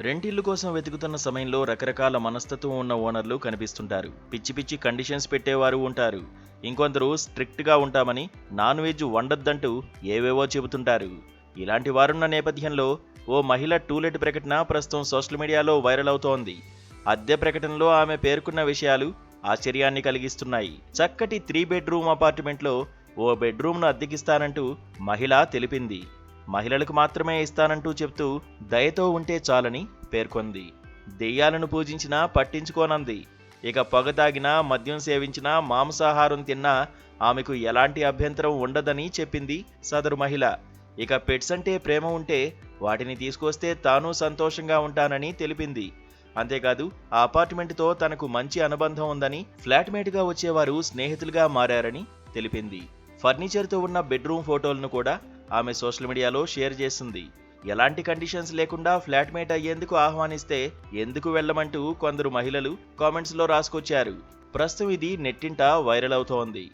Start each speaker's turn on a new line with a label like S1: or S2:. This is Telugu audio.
S1: రెంటిల్లు కోసం వెతుకుతున్న సమయంలో రకరకాల మనస్తత్వం ఉన్న ఓనర్లు కనిపిస్తుంటారు. పిచ్చి పిచ్చి కండిషన్స్ పెట్టేవారు ఉంటారు. ఇంకొందరు స్ట్రిక్ట్గా ఉంటామని నాన్ వెజ్ వండొద్దంటూ ఏవేవో చెబుతుంటారు. ఇలాంటి వారున్న నేపథ్యంలో ఓ మహిళ టూలెట్ ప్రకటన ప్రస్తుతం సోషల్ మీడియాలో వైరల్ అవుతోంది. అద్దె ప్రకటనలో ఆమె పేర్కొన్న విషయాలు ఆశ్చర్యాన్ని కలిగిస్తున్నాయి. చక్కటి 3 బెడ్రూమ్ అపార్ట్మెంట్లో ఓ బెడ్రూమ్ను అద్దెకిస్తానంటూ మహిళ తెలిపింది. మహిళలకు మాత్రమే ఇస్తానంటూ చెప్తూ దయతో ఉంటే చాలని పేర్కొంది. దెయ్యాలను పూజించినా పట్టించుకోనంది. ఇక పొగ తాగినా, మద్యం సేవించినా, మాంసాహారం తిన్నా ఆమెకు ఎలాంటి అభ్యంతరం ఉండదని చెప్పింది సదరు మహిళ. ఇక పెట్స్ అంటే ప్రేమ ఉంటే వాటిని తీసుకొస్తే తాను సంతోషంగా ఉంటానని తెలిపింది. అంతేకాదు ఆ అపార్ట్మెంట్తో తనకు మంచి అనుబంధం ఉందని, ఫ్లాట్మేట్గా వచ్చేవారు స్నేహితులుగా మారారని తెలిపింది. ఫర్నిచర్తో ఉన్న బెడ్రూమ్ ఫోటోలను కూడా ఆమె సోషల్ మీడియాలో షేర్ చేసింది. ఎలాంటి కండిషన్స్ లేకుండా ఫ్లాట్మేట్ అయ్యేందుకు ఆహ్వానిస్తే ఎందుకు వెళ్ళమంటూ కొందరు మహిళలు కామెంట్స్లో రాసుకొచ్చారు. ప్రస్తుతం ఇది నెట్టింట వైరల్ అవుతోంది.